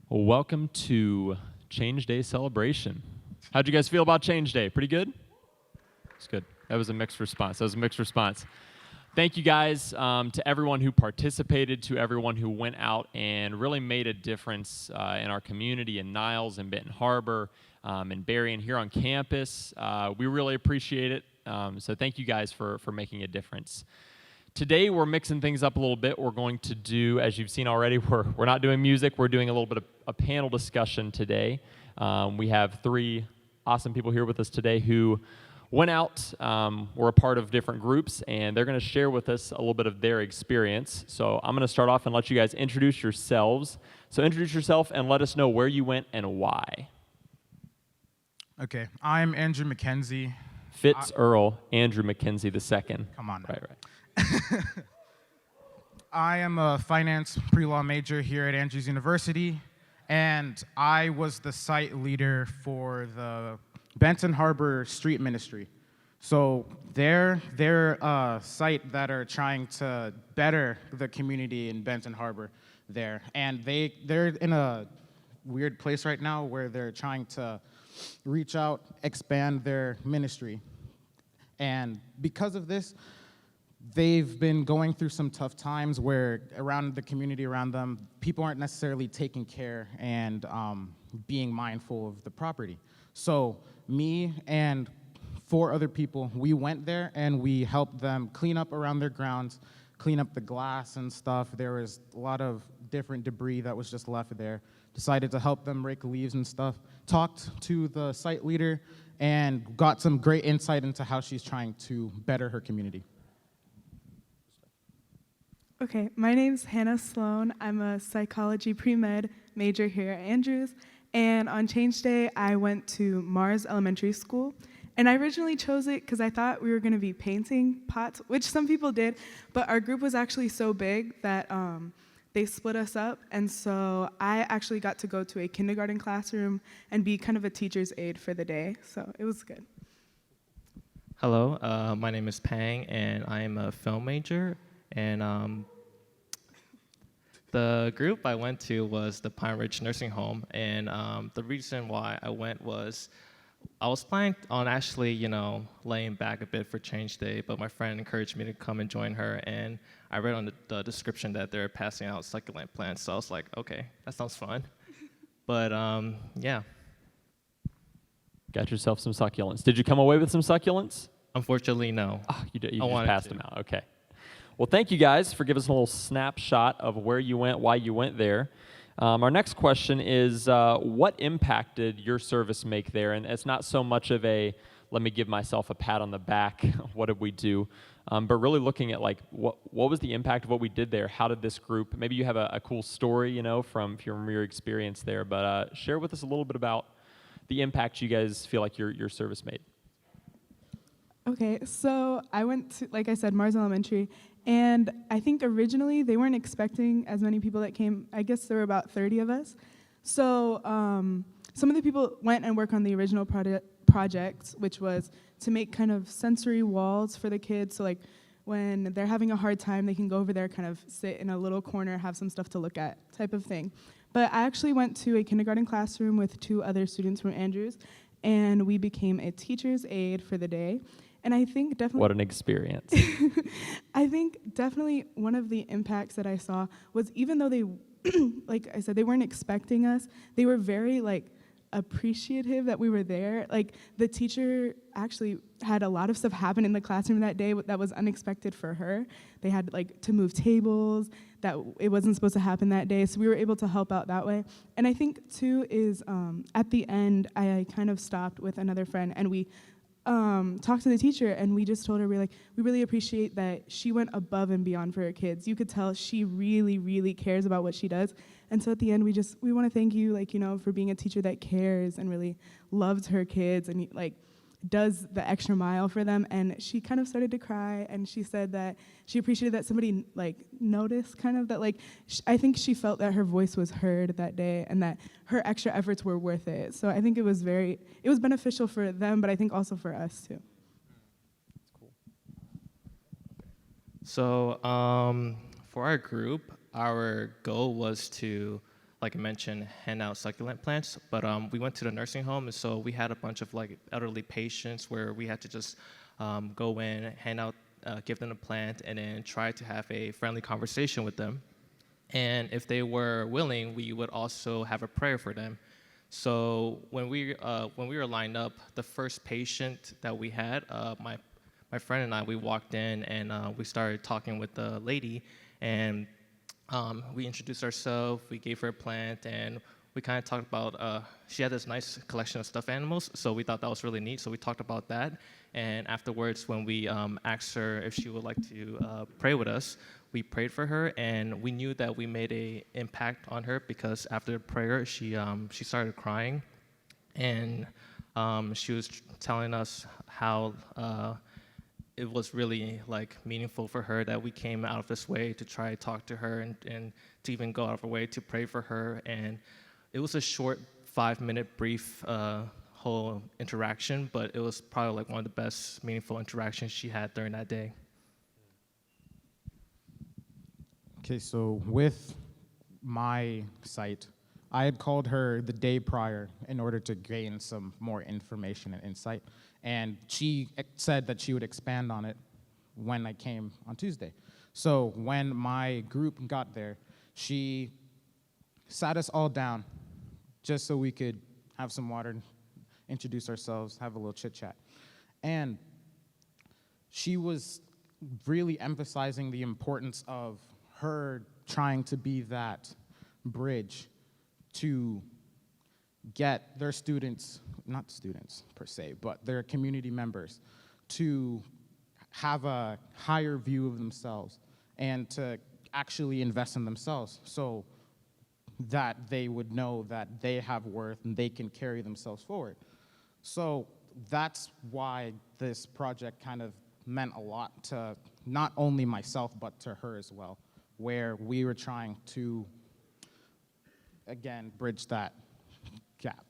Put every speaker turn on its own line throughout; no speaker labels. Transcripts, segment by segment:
Well, welcome to Change Day celebration. How'd you guys feel about Change Day? Pretty good? It's good. That was a mixed response. Thank you guys to everyone who participated, to everyone who went out and really made a difference in our community in Niles and Benton Harbor and Barry and here on campus. We really appreciate it. So thank you guys for making a difference. Today we're mixing things up a little bit. We're going to do, as you've seen already, we're not doing music. We're doing a little bit of a panel discussion today. We have three awesome people here with us today who went out, were a part of different groups, and they're going to share with us a little bit of their experience. So I'm going to start off and let you guys introduce yourselves. So introduce yourself and let us know where you went and why.
Okay, I'm Andrew McKenzie.
Fitz-Earl Andrew McKenzie II.
Come on now.
Right.
I am a finance pre-law major here at Andrews University, and I was the site leader for the Benton Harbor Street Ministry. So they're a site that are trying to better the community in Benton Harbor there, and they're in a weird place right now where they're trying to reach out, expand their ministry. And because of this, they've been going through some tough times where around the community around them, people aren't necessarily taking care and being mindful of the property. So me and 4 other people, we went there and we helped them clean up around their grounds, clean up the glass and stuff. There was a lot of different debris that was just left there. Decided to help them rake leaves and stuff. Talked to the site leader and got some great insight into how she's trying to better her community.
Okay, my name's Hannah Sloan. I'm a psychology pre-med major here at Andrews. And on Change Day, I went to Mars Elementary School. And I originally chose it because I thought we were going to be painting pots, which some people did. But our group was actually so big that they split us up. And so I actually got to go to a kindergarten classroom and be kind of a teacher's aide for the day. So it was good.
Hello, my name is Pang, and I am a film major. And the group I went to was the Pine Ridge Nursing Home, and the reason why I went was I was planning on actually, laying back a bit for Change Day, but my friend encouraged me to come and join her, and I read on the description that they're passing out succulent plants, so I was like, okay, that sounds fun. But yeah.
Got yourself some succulents. Did you come away with some succulents?
Unfortunately, no.
Oh, you just
wanted
passed
to.
them out. Okay. Well, thank you guys for giving us a little snapshot of where you went, why you went there. Our next question is, what impact did your service make there? And it's not so much of a, let me give myself a pat on the back, what did we do? But really looking at like, what was the impact of what we did there? How did this group, maybe you have a cool story, from your experience there, but share with us a little bit about the impact you guys feel like your service made.
Okay, so I went to, like I said, Mars Elementary, and I think originally they weren't expecting as many people that came. I guess there were about 30 of us. So some of the people went and worked on the original project, which was to make kind of sensory walls for the kids. So like when they're having a hard time, they can go over there, kind of sit in a little corner, have some stuff to look at, type of thing. But I actually went to a kindergarten classroom with 2 other students from Andrews, and we became a teacher's aide for the day. And I think definitely...
What an experience.
I think definitely one of the impacts that I saw was even though they, like I said, they weren't expecting us, they were very, appreciative that we were there. Like, the teacher actually had a lot of stuff happen in the classroom that day that was unexpected for her. They had, to move tables, that it wasn't supposed to happen that day, so we were able to help out that way. And I think, too, is at the end, I kind of stopped with another friend, and we talked to the teacher, and we just told her, we really appreciate that she went above and beyond for her kids. You could tell she really, really cares about what she does. And so at the end, we want to thank you, for being a teacher that cares and really loves her kids and, does the extra mile for them. And she kind of started to cry, and she said that she appreciated that somebody, noticed kind of that, I think she felt that her voice was heard that day and that her extra efforts were worth it. So I think it was beneficial for them, but I think also for us, too.
That's cool.
So for our group, our goal was to like I mentioned, hand out succulent plants. But we went to the nursing home, and so we had a bunch of like elderly patients where we had to just go in, hand out, give them a plant, and then try to have a friendly conversation with them. And if they were willing, we would also have a prayer for them. So when we were lined up, the first patient that we had, my friend and I, we walked in and we started talking with the lady, and we introduced ourselves. We gave her a plant, and we kind of talked about. She had this nice collection of stuffed animals, so we thought that was really neat. So we talked about that, and afterwards, when we asked her if she would like to pray with us, we prayed for her, and we knew that we made an impact on her because after the prayer, she started crying, and she was telling us how it was really like meaningful for her that we came out of this way to try to talk to her and to even go out of our way to pray for her. And it was a short 5-minute brief whole interaction, but it was probably like one of the best meaningful interactions she had during that day.
Okay, so with my site, I had called her the day prior in order to gain some more information and insight, and she said that she would expand on it when I came on Tuesday. So when my group got there, she sat us all down just so we could have some water, introduce ourselves, have a little chit-chat. And she was really emphasizing the importance of her trying to be that bridge to get their students, not students per se, but their community members to have a higher view of themselves and to actually invest in themselves so that they would know that they have worth and they can carry themselves forward. So that's why this project kind of meant a lot to not only myself, but to her as well, where we were trying to, again, bridge that gap.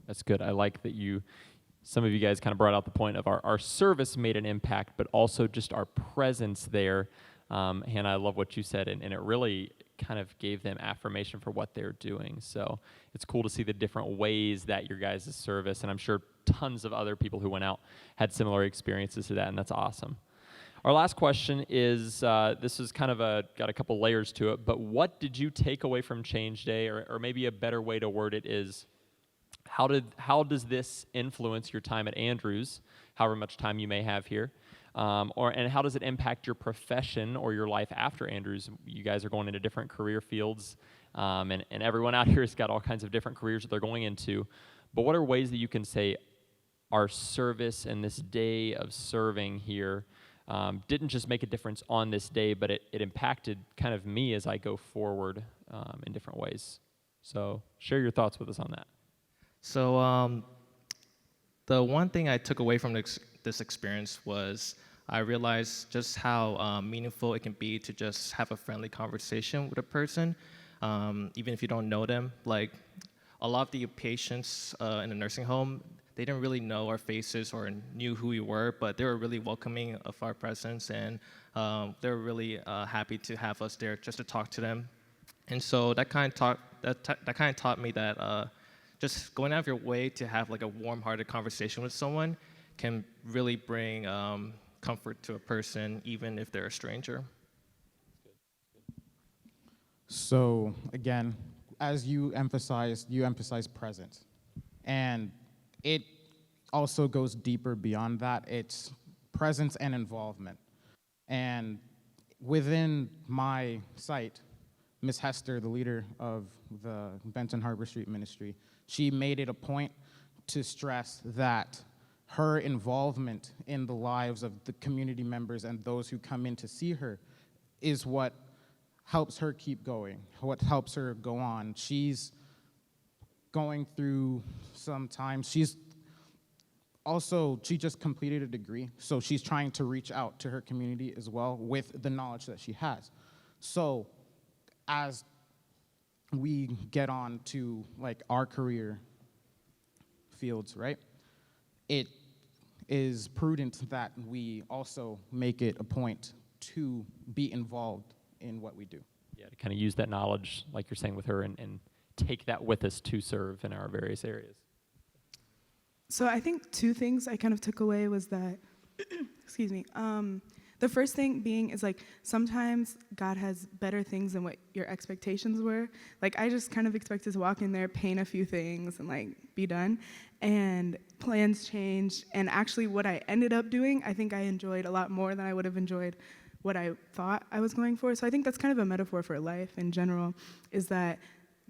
That's good. I like that some of you guys kind of brought out the point of our service made an impact, but also just our presence there. Hannah, I love what you said, and it really kind of gave them affirmation for what they're doing. So it's cool to see the different ways that your guys' service, and I'm sure tons of other people who went out had similar experiences to that, and that's awesome. Our last question is, this is kind of got a couple layers to it, but what did you take away from Change Day, or maybe a better way to word it is, how does this influence your time at Andrews, however much time you may have here, and how does it impact your profession or your life after Andrews? You guys are going into different career fields, and everyone out here has got all kinds of different careers that they're going into, but what are ways that you can say our service and this day of serving here didn't just make a difference on this day, but it impacted kind of me as I go forward in different ways. So share your thoughts with us on that.
So the one thing I took away from this experience was I realized just how meaningful it can be to just have a friendly conversation with a person, even if you don't know them. Like a lot of the patients in the nursing home, they didn't really know our faces or knew who we were, but they were really welcoming of our presence, and they were really happy to have us there just to talk to them. And so that kind of taught me that just going out of your way to have like a warm-hearted conversation with someone can really bring comfort to a person, even if they're a stranger.
So again, as you emphasize presence, and it also goes deeper beyond that. It's presence and involvement. And within my site, Ms. Hester, the leader of the Benton Harbor Street Ministry, she made it a point to stress that her involvement in the lives of the community members and those who come in to see her is what helps her keep going, what helps her go on. She's going through some time. She just completed a degree, so she's trying to reach out to her community as well with the knowledge that she has. So as we get on to like our career fields, right, it is prudent that we also make it a point to be involved in what we do.
Yeah. yeah, to kind of use that knowledge, like you're saying with her, and take that with us to serve in our various areas.
So I think two things I kind of took away was that, excuse me, the first thing being is like sometimes God has better things than what your expectations were. Like I just kind of expected to walk in there, paint a few things, and like be done. And plans changed. And actually, what I ended up doing, I think I enjoyed a lot more than I would have enjoyed what I thought I was going for. So I think that's kind of a metaphor for life in general, is that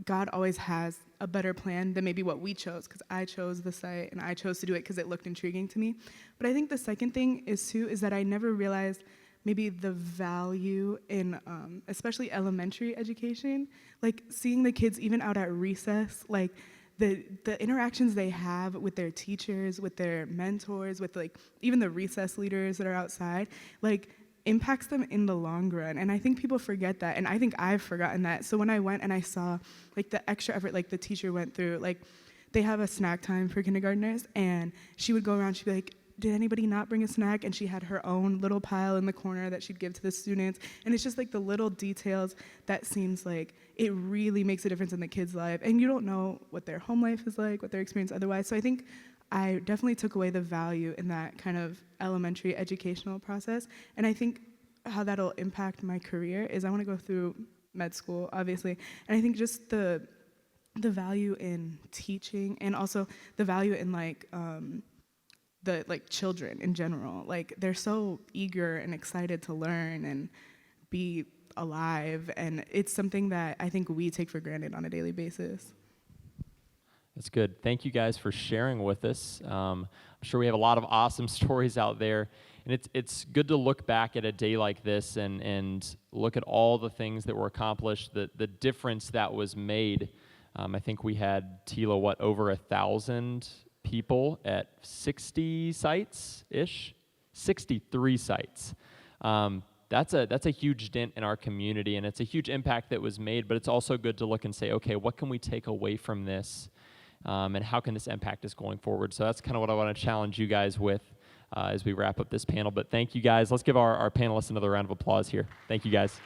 God always has a better plan than maybe what we chose, because I chose the site and I chose to do it because it looked intriguing to me. But I think the second thing is that I never realized maybe the value in especially elementary education, like seeing the kids even out at recess, like the interactions they have with their teachers, with their mentors, with like even the recess leaders that are outside, like impacts them in the long run. And I think people forget that, and I think I've forgotten that. So when I went and I saw like the extra effort like the teacher went through, like they have a snack time for kindergartners, and she would go around, she'd be like, did anybody not bring a snack? And she had her own little pile in the corner that she'd give to the students. And it's just like the little details that seems like it really makes a difference in the kid's life. And you don't know what their home life is like, what their experience otherwise. So I think I definitely took away the value in that kind of elementary educational process. And I think how that'll impact my career is I want to go through med school, obviously. And I think just the value in teaching, and also the value in like the like children in general. Like they're so eager and excited to learn and be alive, and it's something that I think we take for granted on a daily basis.
That's good. Thank you guys for sharing with us. I'm sure we have a lot of awesome stories out there, and it's good to look back at a day like this and look at all the things that were accomplished, the difference that was made. I think we had, Tila, over 1,000 people at 60 sites-ish? 63 sites. That's a huge dent in our community, and it's a huge impact that was made, but it's also good to look and say, okay, what can we take away from this, and how can this impact us going forward? So that's kind of what I want to challenge you guys with as we wrap up this panel. But thank you guys. Let's give our panelists another round of applause here. Thank you guys.